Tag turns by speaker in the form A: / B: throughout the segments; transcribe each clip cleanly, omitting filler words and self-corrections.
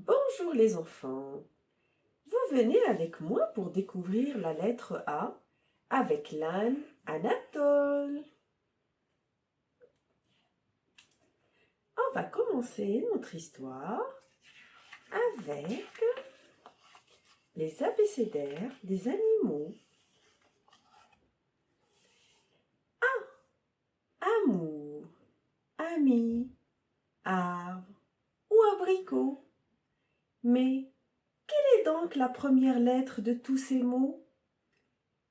A: Bonjour les enfants, vous venez avec moi pour découvrir la lettre A avec l'âne Anatole. On va commencer notre histoire avec les abécédaires des animaux. A, amour, ami, arbre ou abricot. Mais quelle est donc la première lettre de tous ces mots?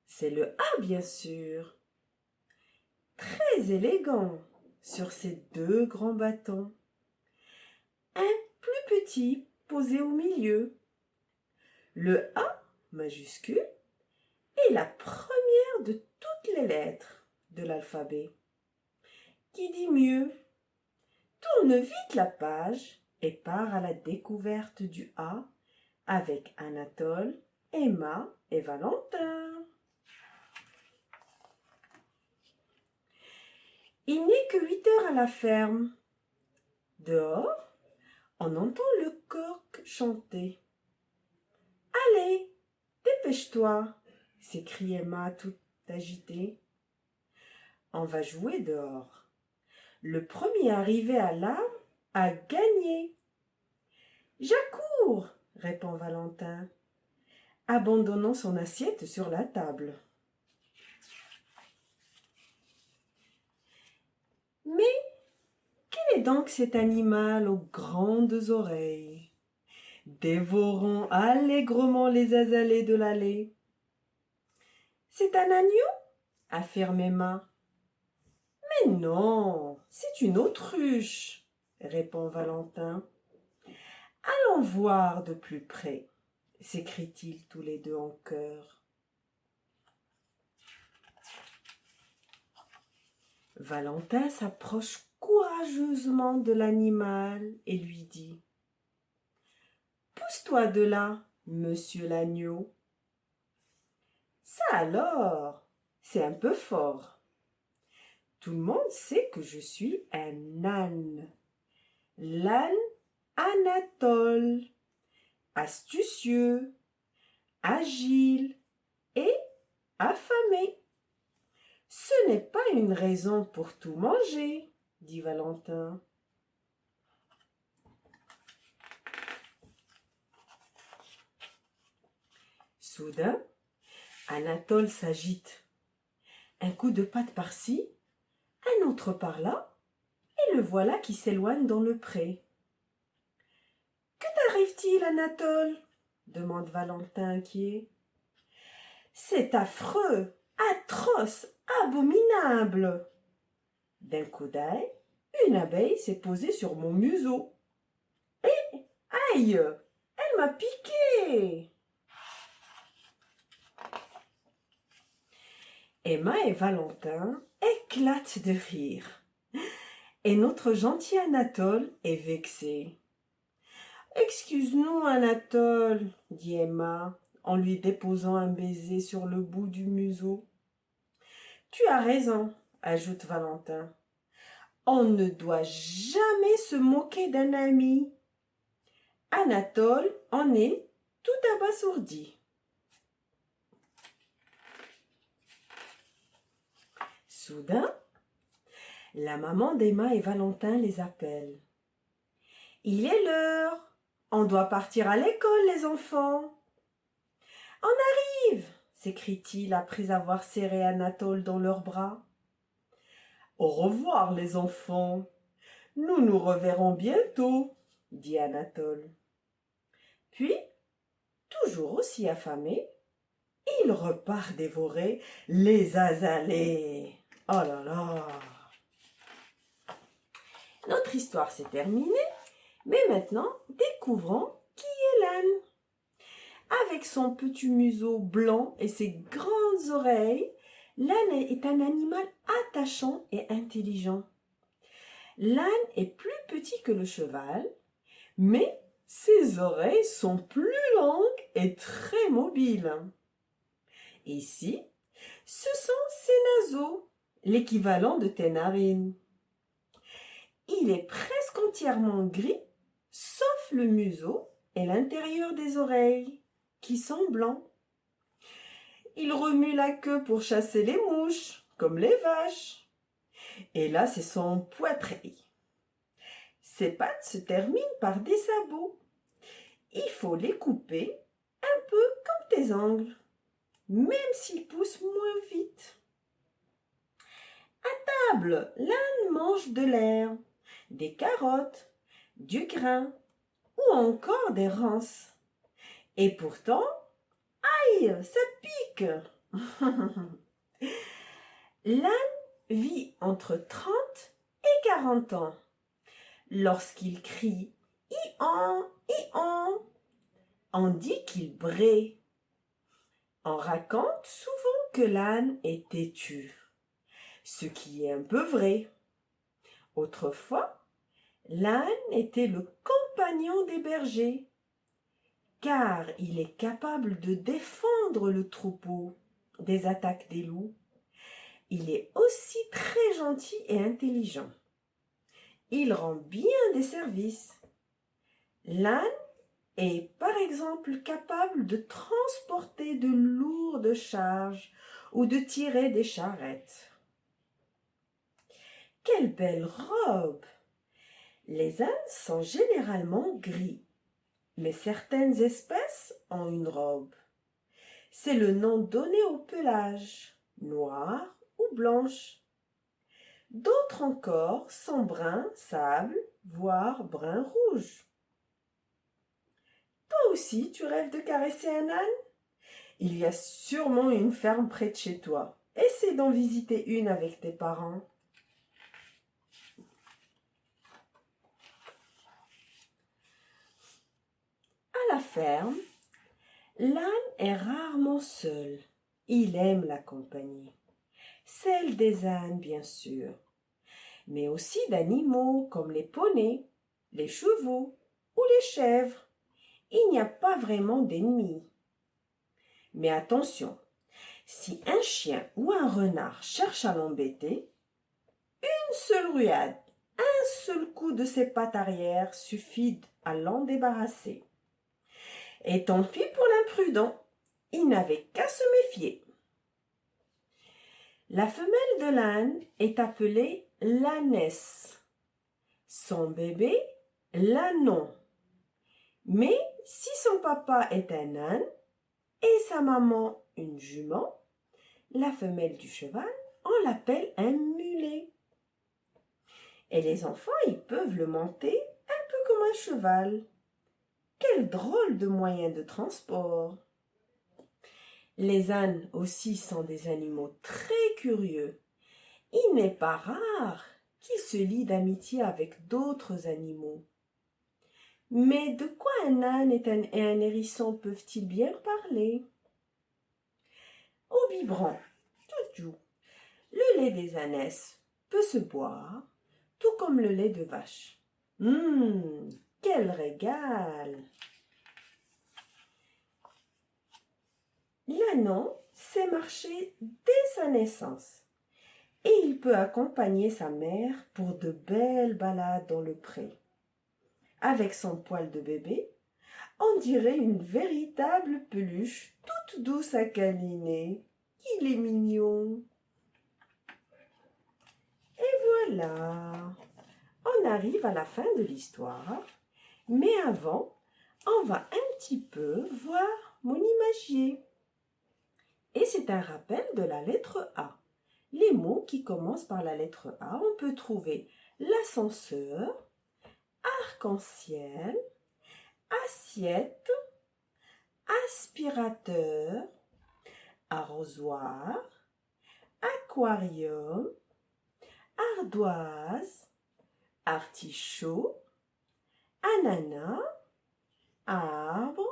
A: C'est le A, bien sûr. Très élégant sur ses deux grands bâtons. Un plus petit posé au milieu. Le A majuscule est la première de toutes les lettres de l'alphabet. Qui dit mieux? Tourne vite la page et part à la découverte du A avec Anatole, Emma et Valentin. Il n'est que 8 heures à la ferme. Dehors, on entend le coq chanter. Allez, dépêche-toi, s'écrie Emma toute agitée. On va jouer dehors. Le premier arrivé à l'arbre a gagné. J'accours, répond Valentin, abandonnant son assiette sur la table. Mais quel est donc cet animal aux grandes oreilles, dévorant allègrement les azalées de l'allée? C'est un agneau, affirme Emma. Mais non, c'est une autruche, répond Valentin. Allons voir de plus près, s'écrient-ils tous les deux en chœur. Valentin s'approche courageusement de l'animal et lui dit: Pousse-toi de là, monsieur l'agneau. Ça alors, c'est un peu fort. Tout le monde sait que je suis un âne. L'âne Anatole, astucieux, agile et affamé. Ce n'est pas une raison pour tout manger, dit Valentin. Soudain, Anatole s'agite. Un coup de patte par-ci, un autre par-là, et le voilà qui s'éloigne dans le pré. Que t'arrive-t-il, Anatole? Demande Valentin inquiet. C'est affreux, atroce, abominable. D'un coup d'œil, une abeille s'est posée sur mon museau. Et, aïe, elle m'a piqué. Emma et Valentin éclatent de rire. Et notre gentil Anatole est vexé. Excuse-nous, Anatole, dit Emma, en lui déposant un baiser sur le bout du museau. Tu as raison, ajoute Valentin. On ne doit jamais se moquer d'un ami. Anatole en est tout abasourdi. Soudain, la maman d'Emma et Valentin les appelle. Il est l'heure. On doit partir à l'école, les enfants. On arrive, s'écrie-t-il après avoir serré Anatole dans leurs bras. Au revoir, les enfants. Nous nous reverrons bientôt, dit Anatole. Puis, toujours aussi affamé, il repart dévorer les azalées. Oh là là! Notre histoire s'est terminée, mais maintenant, découvrons qui est l'âne. Avec son petit museau blanc et ses grandes oreilles, l'âne est un animal attachant et intelligent. L'âne est plus petit que le cheval, mais ses oreilles sont plus longues et très mobiles. Ici, ce sont ses naseaux, l'équivalent de tes narines. Il est presque entièrement gris, sauf le museau et l'intérieur des oreilles, qui sont blancs. Il remue la queue pour chasser les mouches, comme les vaches. Et là, c'est son poitrail. Ses pattes se terminent par des sabots. Il faut les couper un peu comme tes ongles, même s'ils poussent moins vite. À table, l'âne mange de l'herbe, des carottes, du grain ou encore des ronces. Et pourtant, aïe, ça pique! L'âne vit entre 30 et 40 ans. Lorsqu'il crie « i-on, i-on », on dit qu'il braie. On raconte souvent que l'âne est têtu, ce qui est un peu vrai. Autrefois, l'âne était le compagnon des bergers, car il est capable de défendre le troupeau des attaques des loups. Il est aussi très gentil et intelligent. Il rend bien des services. L'âne est par exemple capable de transporter de lourdes charges ou de tirer des charrettes. Quelle belle robe! Les ânes sont généralement gris, mais certaines espèces ont une robe. C'est le nom donné au pelage, noir ou blanche. D'autres encore sont brun sable, voire brun rouge. Toi aussi, tu rêves de caresser un âne? Il y a sûrement une ferme près de chez toi. Essaie d'en visiter une avec tes parents. À la ferme, l'âne est rarement seul. Il aime la compagnie. Celle des ânes, bien sûr, mais aussi d'animaux comme les poneys, les chevaux ou les chèvres. Il n'y a pas vraiment d'ennemis. Mais attention, si un chien ou un renard cherche à l'embêter, une seule ruade, un seul coup de ses pattes arrière suffit à l'en débarrasser. Et tant pis pour l'imprudent, il n'avait qu'à se méfier. La femelle de l'âne est appelée l'ânesse, son bébé l'ânon. Mais si son papa est un âne et sa maman une jument, la femelle du cheval, on l'appelle un mulet. Et les enfants, ils peuvent le monter un peu comme un cheval. Quel drôle de moyen de transport! Les ânes aussi sont des animaux très curieux. Il n'est pas rare qu'ils se lient d'amitié avec d'autres animaux. Mais de quoi un âne et un hérisson peuvent-ils bien parler? Au biberon, tchou, le lait des ânesses peut se boire, tout comme le lait de vache. Quel régal! L'ânon sait marcher dès sa naissance et il peut accompagner sa mère pour de belles balades dans le pré. Avec son poil de bébé, on dirait une véritable peluche toute douce à câliner. Il est mignon. Et voilà, on arrive à la fin de l'histoire. Mais avant, on va un petit peu voir mon imagier. Et c'est un rappel de la lettre A. Les mots qui commencent par la lettre A, on peut trouver l'ascenseur, arc-en-ciel, assiette, aspirateur, arrosoir, aquarium, ardoise, artichaut, ananas, arbre,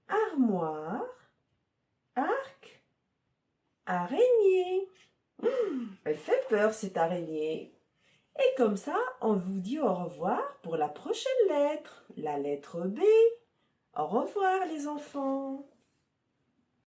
A: armoire, arc, araignée. Elle fait peur cette araignée. Et comme ça, on vous dit au revoir pour la prochaine lettre, la lettre B. Au revoir les enfants.